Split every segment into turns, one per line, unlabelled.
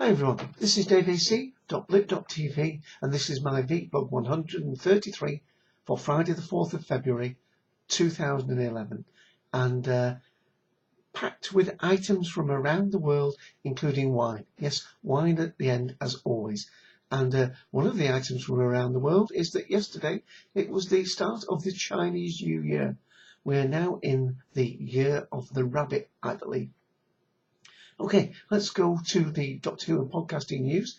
Hi everyone, this is daveac.blip.tv and this is my vblog 133 for Friday the 4th of February 2011 and packed with items from around the world including wine. Yes, wine at the end as always. And one of the items from around the world is that yesterday it was the start of the Chinese New Year. We're now in the year of the rabbit, I believe. Okay, let's go to the Doctor Who and podcasting news.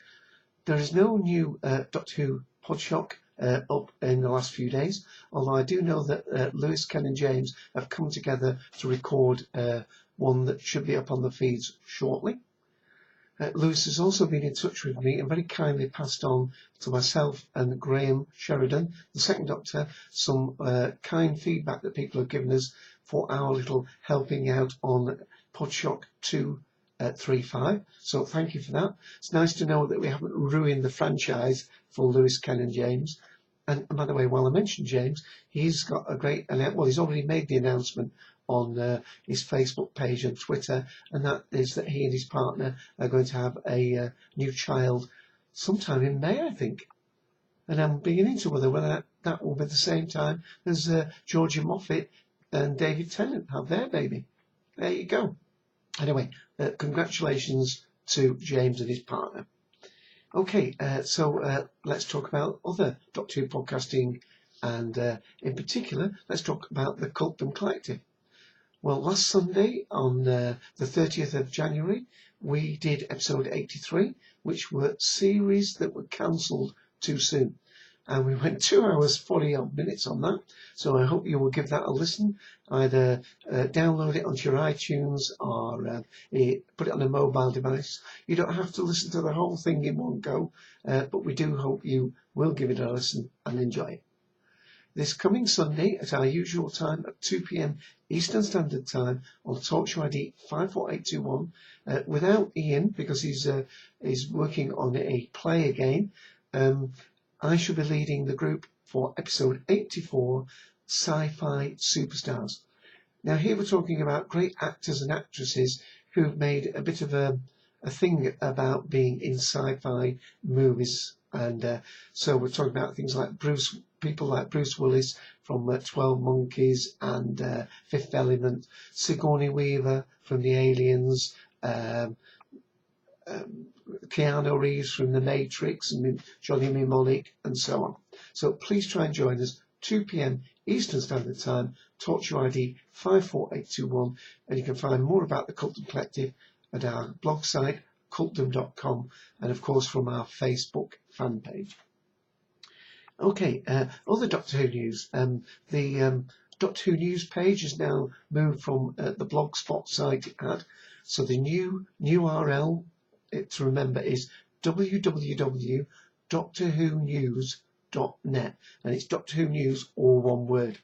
There is no new Doctor Who Podshock up in the last few days, although I do know that Lewis, Ken and James have come together to record one that should be up on the feeds shortly. Lewis has also been in touch with me and very kindly passed on to myself and Graham Sheridan, the second Doctor, some kind feedback that people have given us for our little helping out on Podshock 235. So thank you for that. It's nice to know that we haven't ruined the franchise for Lewis, Ken and James. And by the way, while I mentioned James, he's got a great, well, he's already made the announcement on his Facebook page and Twitter, and that is that he and his partner are going to have a new child sometime in May, I think. And I'm beginning to whether that will be the same time as Georgia Moffat and David Tennant have their baby. There you go. Anyway, congratulations to James and his partner. Okay, so let's talk about other Doctor Who podcasting, and in particular, let's talk about the Cultdom Collective. Well, last Sunday, on the 30th of January, we did episode 83, which were series that were cancelled too soon. And we went 2 hours, 40 odd minutes on that. So I hope you will give that a listen. Either download it onto your iTunes or put it on a mobile device. You don't have to listen to the whole thing in one go, but we do hope you will give it a listen and enjoy it. This coming Sunday at our usual time at 2 p.m. Eastern Standard Time on TalkShow ID 54821, without Ian because he's working on a player game. I shall be leading the group for episode 84, Sci-Fi Superstars. Now here we're talking about great actors and actresses who've made a bit of a thing about being in sci-fi movies. And so we're talking about things like people like Bruce Willis from 12 Monkeys and Fifth Element, Sigourney Weaver from The Aliens, Keanu Reeves from The Matrix, and Johnny Mnemonic, and so on. So please try and join us 2 p.m. Eastern Standard Time, TalkShow ID 54821, and you can find more about the Cultdom Collective at our blog site, cultdom.com, and of course from our Facebook fan page. Okay, other Doctor Who news. The Doctor Who news page has now moved from the Blogspot site it had. So the new URL to remember is www.doctorwhonews.net, and it's Doctor Who News, all one word.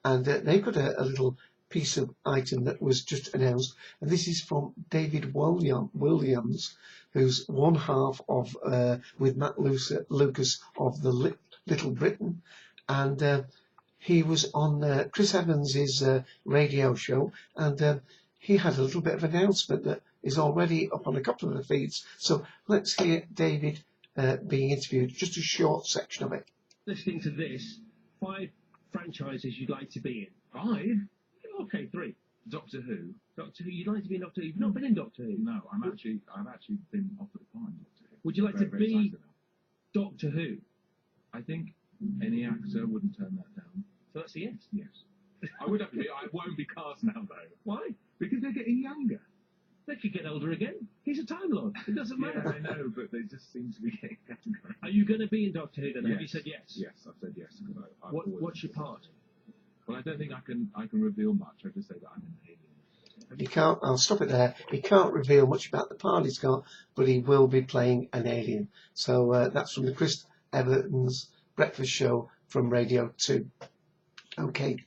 And they've got a little piece of item that was just announced, and this is from David Williams, who's one half of with Matt Lucas of the Little Britain, and he was on Chris Evans's radio show, and he had a little bit of announcement that is already up on a couple of the feeds. So let's hear David being interviewed, just a short section of it.
Listening to this, 5 franchises you'd like to be in. 5? Okay, 3. Doctor Who. Doctor Who. You'd like to be in Doctor Who. You've not been in Doctor Who.
No, I've actually been offered a part in Doctor Who.
Would you like to be Doctor Who?
I think any actor wouldn't turn that down.
So that's a yes.
Yes. I would have to be. I won't be cast now though.
Why?
Because they're getting younger.
They could get older again. He's a Time Lord. It doesn't matter.
Yeah, I know, but they just seem to be getting younger.
Are you going to be in Doctor Who then?
Yes.
Have you said yes?
Yes, I've said yes.
What's your part?
Well, I don't think I can reveal much. I just say that I'm an alien.
He can't. I'll stop it there. He can't reveal much about the part he's got, but he will be playing an alien. So that's from the Chris Evans Breakfast Show from Radio 2. Okay,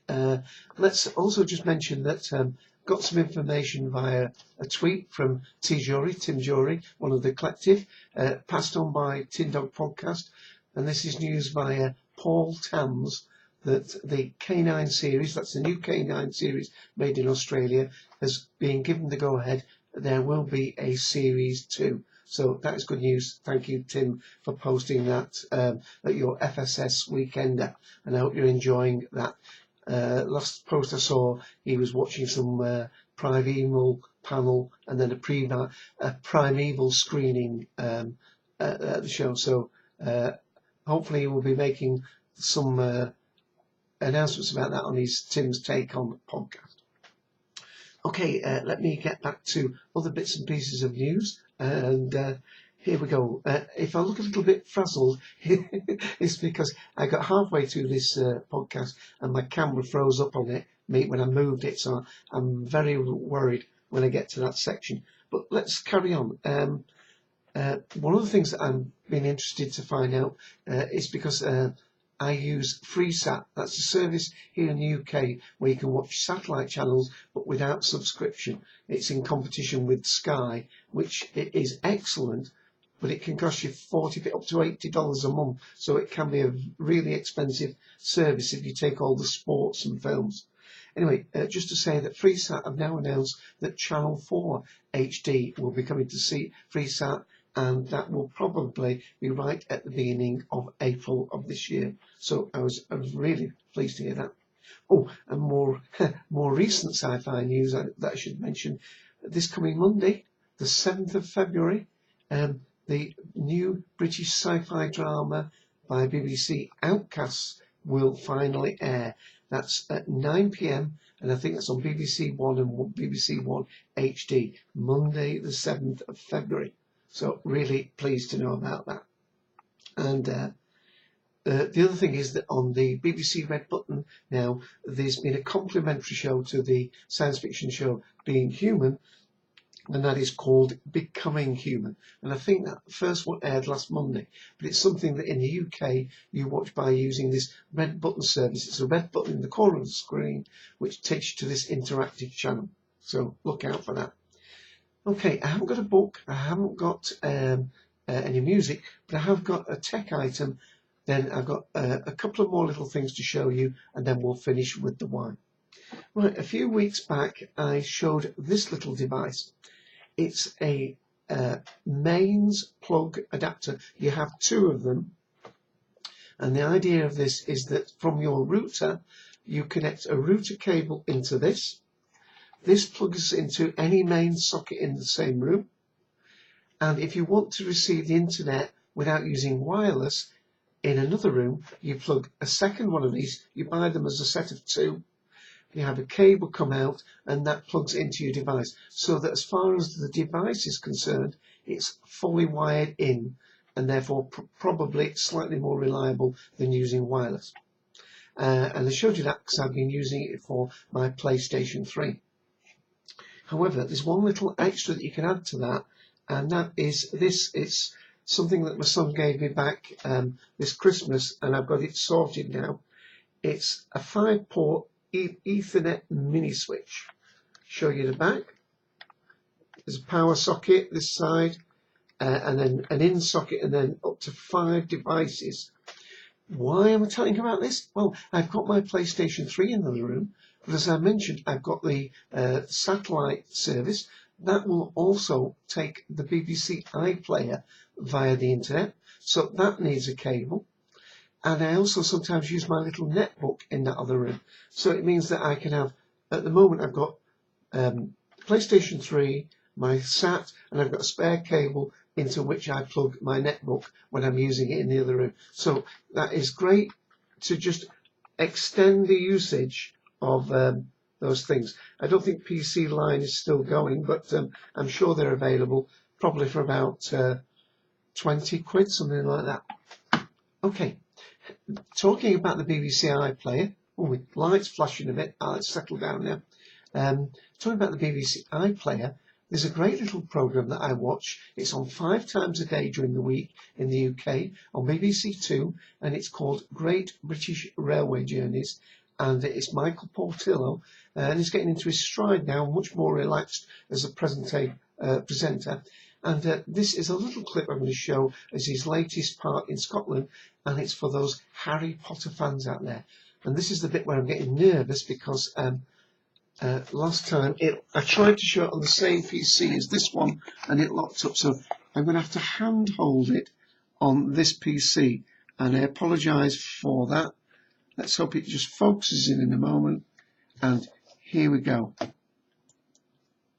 let's also just mention that got some information via a tweet from Tim Jury, one of the collective, passed on by Tin Dog Podcast, and this is news via Paul Tams, that the K9 series, that's the new K9 series made in Australia, has been given the go-ahead. There will be a series 2. So that is good news. Thank you, Tim, for posting that at your FSS weekender, and I hope you're enjoying that. Last post I saw, he was watching some Primeval panel and then a Primeval screening at the show. So hopefully we'll be making some announcements about that on Tim's Take on podcast. Okay, let me get back to other bits and pieces of news, and here we go. If I look a little bit frazzled, it's because I got halfway through this podcast and my camera froze up on me when I moved it, so I'm very worried when I get to that section. But let's carry on. One of the things that I'm being interested to find out is because I use FreeSat. That's a service here in the UK where you can watch satellite channels but without subscription. It's in competition with Sky, which is excellent, but it can cost you $40 up to $80 a month. So it can be a really expensive service if you take all the sports and films. Anyway, just to say that FreeSat have now announced that Channel 4 HD will be coming to see FreeSat, and that will probably be right at the beginning of April of this year. So I was really pleased to hear that. Oh, and more recent sci-fi news that I should mention. This coming Monday, the 7th of February, the new British sci-fi drama by BBC, Outcasts, will finally air. That's at 9 p.m. and I think that's on BBC One and BBC One HD, Monday the 7th of February. So really pleased to know about that. And the other thing is that on the BBC Red Button now, there's been a complimentary show to the science fiction show Being Human, and that is called Becoming Human. And I think that first one aired last Monday, but it's something that in the UK you watch by using this Red Button service. It's a red button in the corner of the screen which takes you to this interactive channel. So look out for that. Okay, I haven't got a book, I haven't got any music, but I have got a tech item. Then I've got a couple of more little things to show you, and then we'll finish with the wine. Right, a few weeks back I showed this little device. It's a mains plug adapter. You have two of them, and the idea of this is that from your router you connect a router cable into this. This plugs into any main socket in the same room, and if you want to receive the internet without using wireless in another room, you plug a second one of these. You buy them as a set of two. You have a cable come out and that plugs into your device, so that as far as the device is concerned, it's fully wired in and therefore probably slightly more reliable than using wireless. And I showed you that because I've been using it for my PlayStation 3. However, there's one little extra that you can add to that, and that is this. It's something that my son gave me back this Christmas, and I've got it sorted now. It's a 5-port Ethernet mini switch. Show you the back. There's a power socket this side, and then an in socket, and then up to 5 devices. Why am I telling you about this? Well, I've got my PlayStation 3 in the room, but as I mentioned, I've got the satellite service that will also take the BBC iPlayer via the internet, so that needs a cable. And I also sometimes use my little netbook in that other room, so it means that I can have, at the moment I've got PlayStation 3, my SAT, and I've got a spare cable into which I plug my netbook when I'm using it in the other room. So that is great to just extend the usage of those things. I don't think PC Line is still going, but I'm sure they're available, probably for about 20 quid, something like that. Okay, talking about the BBC iPlayer. Oh, with lights flashing a bit. Let's settle down now. Talking about the BBC iPlayer, there's a great little programme that I watch. It's on 5 times a day during the week in the UK on BBC Two, and it's called Great British Railway Journeys. And it's Michael Portillo, and he's getting into his stride now, much more relaxed as a presenter. And this is a little clip I'm going to show as his latest part in Scotland, and it's for those Harry Potter fans out there. And this is the bit where I'm getting nervous because last time I tried to show it on the same PC as this one, and it locked up. So I'm going to have to hand hold it on this PC, and I apologise for that. Let's hope it just focuses in a moment, and here we go.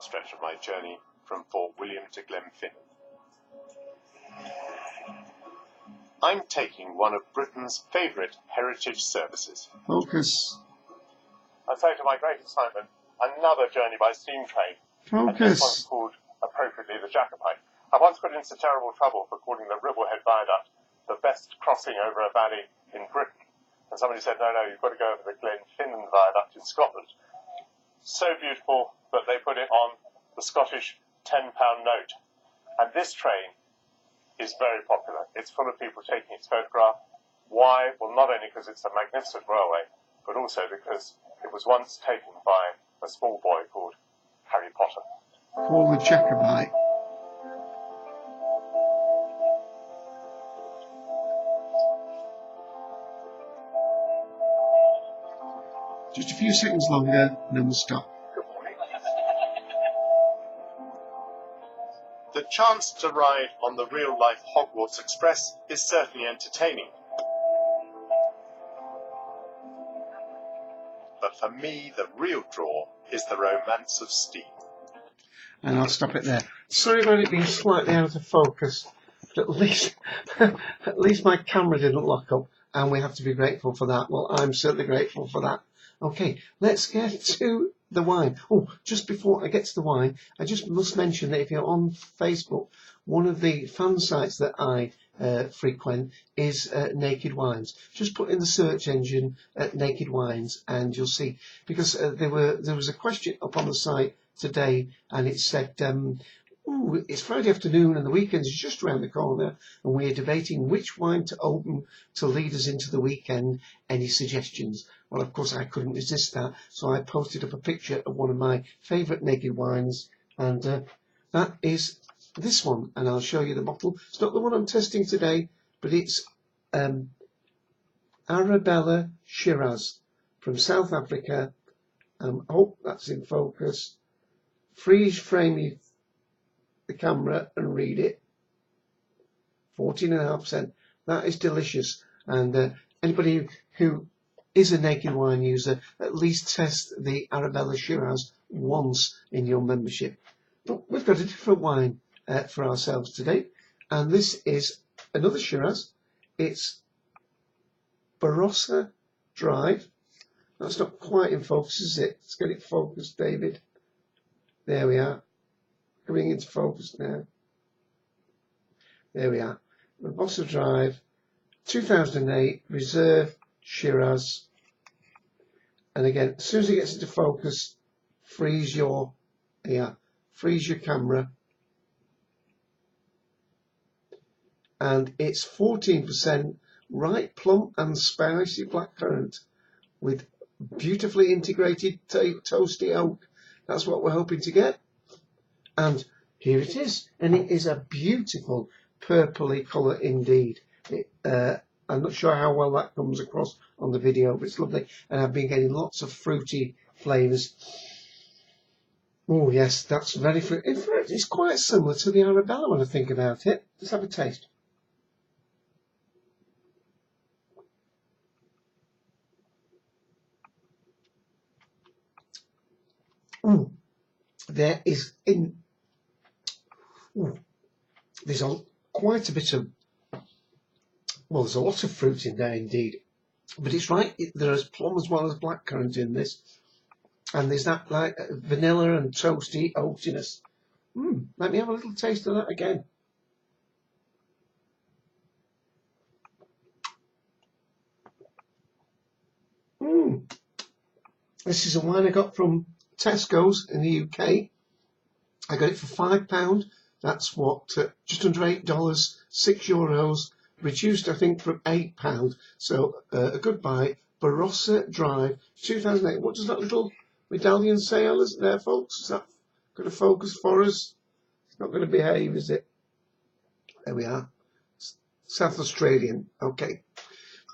Stretch of my journey from Fort William to Glenfinnan. I'm taking one of Britain's favourite heritage services.
Focus.
I say to my great excitement, another journey by steam train. And this one's
Focus.
called, appropriately, the Jacobite. I once got into terrible trouble for calling the Ribblehead Viaduct the best crossing over a valley in Britain. And somebody said, no, you've got to go over the Glenfinnan Viaduct in Scotland. So beautiful that they put it on the Scottish £10 note. And this train is very popular. It's full of people taking its photograph. Why? Well, not only because it's a magnificent railway, but also because it was once taken by a small boy called Harry Potter.
Call the Jacobite. Just a few seconds longer, and then we'll stop.
The chance to ride on the real-life Hogwarts Express is certainly entertaining. But for me, the real draw is the romance of steam.
And I'll stop it there. Sorry about it being slightly out of focus, but at least my camera didn't lock up, and we have to be grateful for that. Well, I'm certainly grateful for that. Okay, let's get to the wine. Oh, just before I get to the wine, I just must mention that if you're on Facebook, one of the fan sites that I frequent is Naked Wines. Just put in the search engine Naked Wines, and you'll see, because there was a question up on the site today, and it said, it's Friday afternoon and the weekend is just around the corner, and we're debating which wine to open to lead us into the weekend. Any suggestions? Well, of course, I couldn't resist that, so I posted up a picture of one of my favourite Naked Wines, and that is this one, and I'll show you the bottle. It's not the one I'm testing today, but it's Arabella Shiraz from South Africa. I hope that's in focus. Freeze frame the camera and read it. 14.5%. That is delicious, and anybody who is a Naked Wine user, at least test the Arabella Shiraz once in your membership. But we've got a different wine for ourselves today, and this is another Shiraz. It's Barossa Drive. That's not quite in focus, is it? Let's get it focused, David. There we are. Coming into focus now. There we are. Barossa Drive, 2008, Reserve Shiraz. And again, as soon as it gets into focus, freeze your camera. And it's 14% ripe, plump and spicy blackcurrant with beautifully integrated toasty oak. That's what we're hoping to get. And here it is. And it is a beautiful purpley colour indeed. I'm not sure how well that comes across on the video, but it's lovely. And I've been getting lots of fruity flavours. Oh yes, that's very fruity. In fact, it's quite similar to the Arabella when I think about it. Let's have a taste. There is there's quite a bit of, well, there's a lot of fruit in there indeed, but it's right, there's plum as well as blackcurrant in this, and there's that like vanilla and toasty oatiness. Let me have a little taste of that again. This is a wine I got from Tesco's in the UK. I got it for £5. That's what, just under $8, €6, reduced I think from £8. So a good buy. Barossa Drive, 2008. What does that little medallion say on us there, folks? Is that going to focus for us? It's not going to behave, is it? There we are. South Australian. Okay.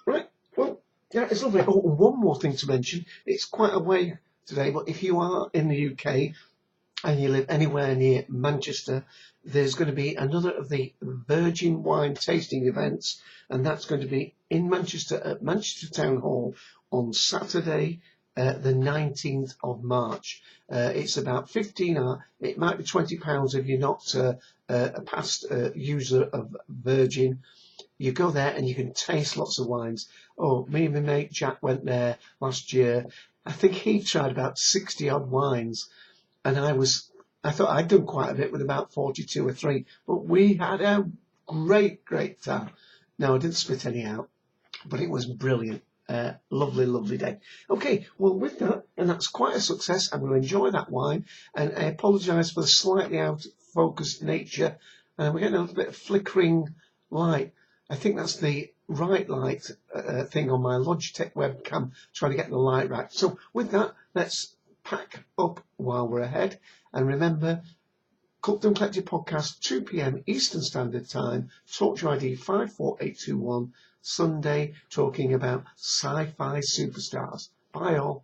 Right. Well, yeah, it's lovely. Oh, one more thing to mention. It's quite a way today, but if you are in the UK, and you live anywhere near Manchester, there's going to be another of the Virgin Wine tasting events, and that's going to be in Manchester at Manchester Town Hall on Saturday, the 19th of March. It's about 15 hours. It might be £20 if you're not a past user of Virgin. You go there and you can taste lots of wines. Oh, me and my mate Jack went there last year. I think he tried about 60 odd wines, and I thought I'd done quite a bit with about 42 or 3, but we had a great time. Now, I didn't spit any out, but it was brilliant. Lovely day. Okay, well, with that, and that's quite a success, I'm going to enjoy that wine, and I apologise for the slightly out of focus nature, and we're getting a little bit of flickering light. I think that's the right light thing on my Logitech webcam, trying to get the light right. So with that, let's pack up while we're ahead, and remember, Cooked and Collected podcast, 2 p.m. Eastern Standard Time, Talk Your ID 54821, Sunday, talking about sci-fi superstars. Bye all.